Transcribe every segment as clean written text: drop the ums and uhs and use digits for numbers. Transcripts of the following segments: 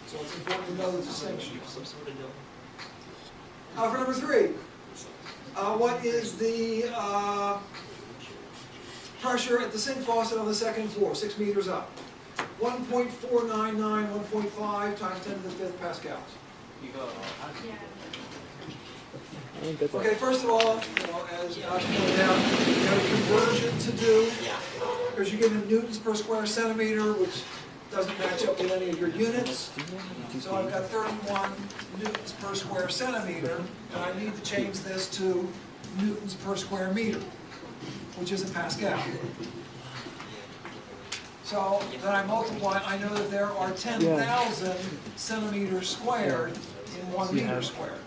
So it's important to know the distinction. Some sort of deal. For number 3, what is the pressure at the sink faucet on the second floor, 6 meters up? 1.499, 1.5 times 10 to the 5th pascals. You go. Okay, first of all, as Josh pointed out, you have a conversion to do, because you're given newtons per square centimeter, which doesn't match up with any of your units. So I've got 31 newtons per square centimeter, and I need to change this to newtons per square meter, which is a pascal. So then I multiply, I know that there are 10,000 centimeters squared in 1 meter squared.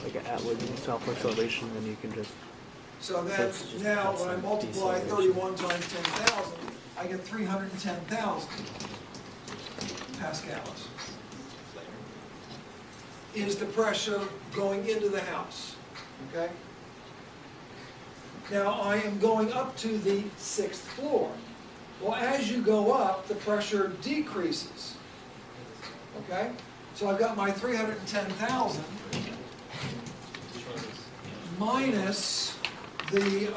Like an Atwood self-acceleration, then you can just... So then, now when I multiply 31 times 10,000, I get 310,000 pascals. Is the pressure going into the house, okay? Now I am going up to the 6th floor. Well, as you go up, the pressure decreases, okay? So I've got my 310,000 minus the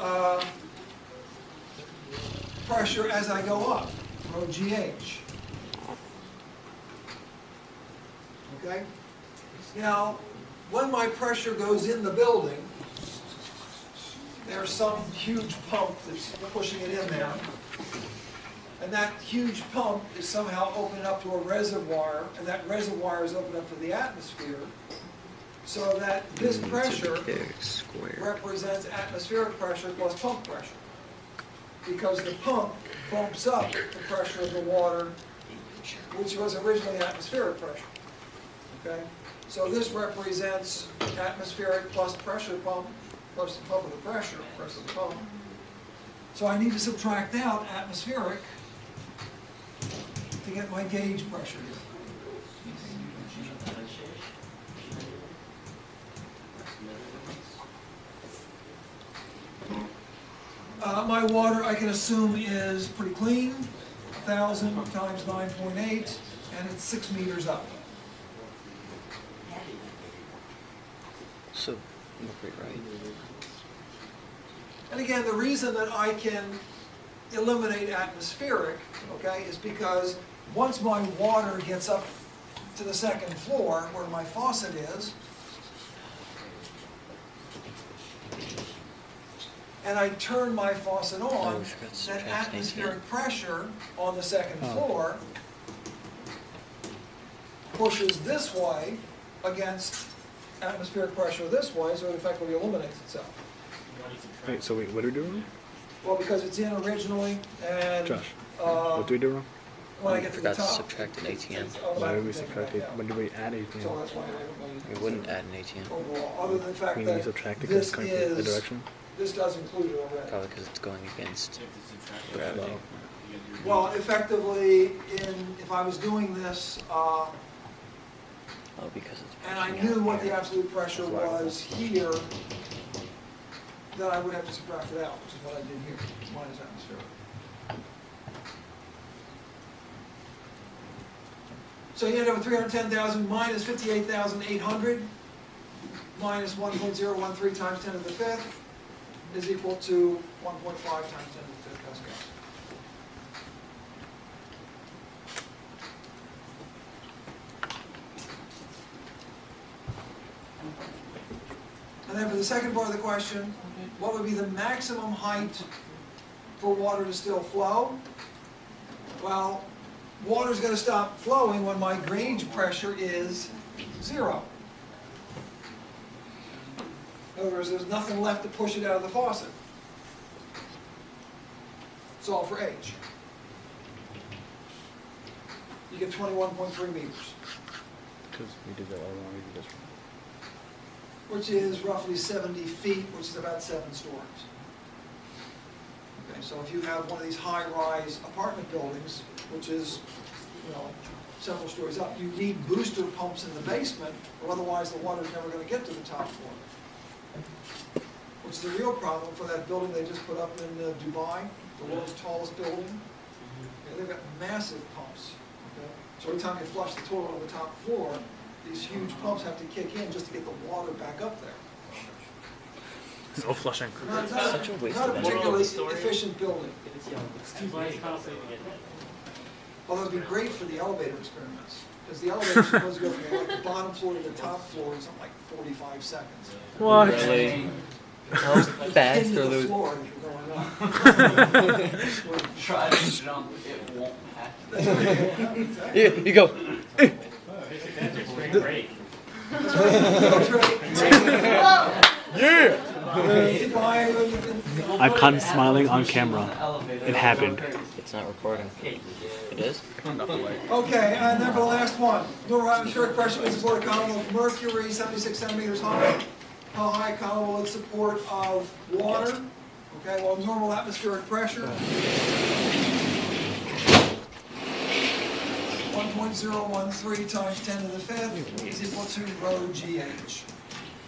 pressure as I go up, rho GH. Okay? Now, when my pressure goes in the building, there's some huge pump that's pushing it in there. And that huge pump is somehow opened up to a reservoir, and that reservoir is opened up to the atmosphere, so that this pressure represents atmospheric pressure plus pump pressure. Because the pump bumps up the pressure of the water, which was originally atmospheric pressure. Okay? So this represents atmospheric plus pressure pump, plus the pump of the pressure, pressure of the pump. So I need to subtract out atmospheric to get my gauge pressure here. My water, I can assume, is pretty clean, 1,000 times 9.8, and it's 6 meters up. So, right. And again, the reason that I can eliminate atmospheric, okay, is because once my water gets up to the 2nd floor, where my faucet is, and I turn my faucet on, that atmospheric pressure on the 2nd floor pushes this way against atmospheric pressure this way, so it effectively eliminates itself. Wait, so what are we doing? Well, because it's in originally, and Josh, what do we do wrong? when I get to the Forgot to top, subtract an ATM. Why did we subtract it? When did we add so 18? that's why I We wouldn't add an ATM. overall, other than the fact We need to that subtract it because this it's coming from the is, direction. this does include it already. Probably because it's going against gravity. Well, effectively, if I was doing this, Oh, because it's and I pushing knew out what the here. absolute pressure was here, then I would have to subtract it out, which is what I did here, minus atmospheric. So you end up with 310,000 minus 58,800 minus 1.013 times 10 to the 5th is equal to 1.5 times 10 to the 5th pascals. And then for the second part of the question, what would be the maximum height for water to still flow? Well, water's going to stop flowing when my gauge pressure is 0. In other words, there's nothing left to push it out of the faucet. Solve for H. You get 21.3 meters. Because we did that all wrong, we did this wrong. Which is roughly 70 feet, which is about 7 stories. Okay, so if you have one of these high-rise apartment buildings, which is, several stories up, you need booster pumps in the basement, or otherwise the water's never going to get to the top floor. Which is the real problem for that building they just put up in Dubai, the world's tallest building. Yeah, they've got massive pumps, okay, So every time you flush the toilet on the top floor, these huge pumps have to kick in just to get the water back up there. No flushing. Not, Such a waste not of a energy. particularly efficient building. It's too big. Although it'd be great for the elevator experiments, because the elevator's supposed to go from like the bottom floor to the top floor in something like 45 seconds. What? Really? How fast Into are the those? floor as you're going up. Try to jump, it won't happen. Yeah, you go. It's great. Yeah! I I caught him smiling on camera. It happened. It's not recording. It is? Okay, and then for the last one, normal atmospheric pressure is support a column of mercury, 76 centimeters high. How high a column will it support of water? Okay, well, normal atmospheric pressure. 1.013 times 10 to the 5th is equal to rho GH.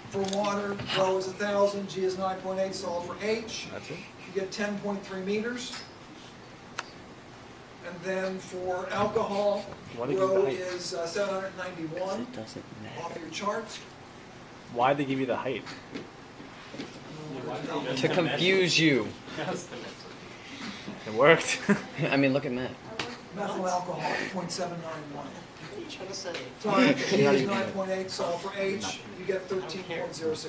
For water, rho is 1,000, G is 9.8, solve for H. That's it? You get 10.3 meters. And then for alcohol, Why they give you rho the height? is 791 It doesn't off matter. your chart. Why'd they give you the height? To confuse you. It worked. I mean, look at Matt. Methyl alcohol, 0.791. Times G is 9.8, solve for H, you get 13.06 meters.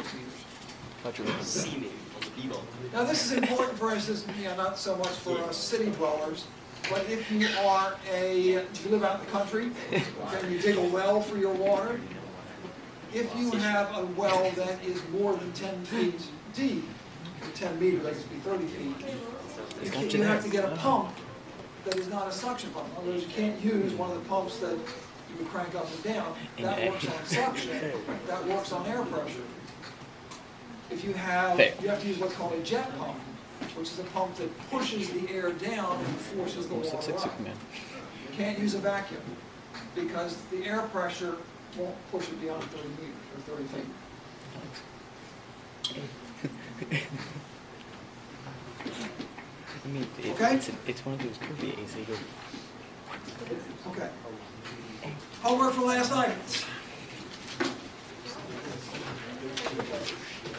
Thought you were- Now this is important for us, not so much for us city dwellers, but if you are if you live out in the country, and you dig a well for your water, if you have a well that is more than 10 feet deep, or 10 meters, that could be 30 feet, you have to get a pump that is not a suction pump. In other words, you can't use one of the pumps that you would crank up and down. That works on suction, that works on air pressure. If you have, you have to use what's called a jet pump, which is a pump that pushes the air down and forces the Almost water looks like up. Superman. You can't use a vacuum, because the air pressure won't push it beyond 30 meters, or 30 feet. I mean, Okay. it's one of those curvy AC. Okay. Homework for last night.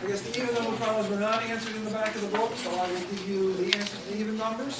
I guess the even number problems were not answered in the back of the book, so I will give you the answers to the even numbers.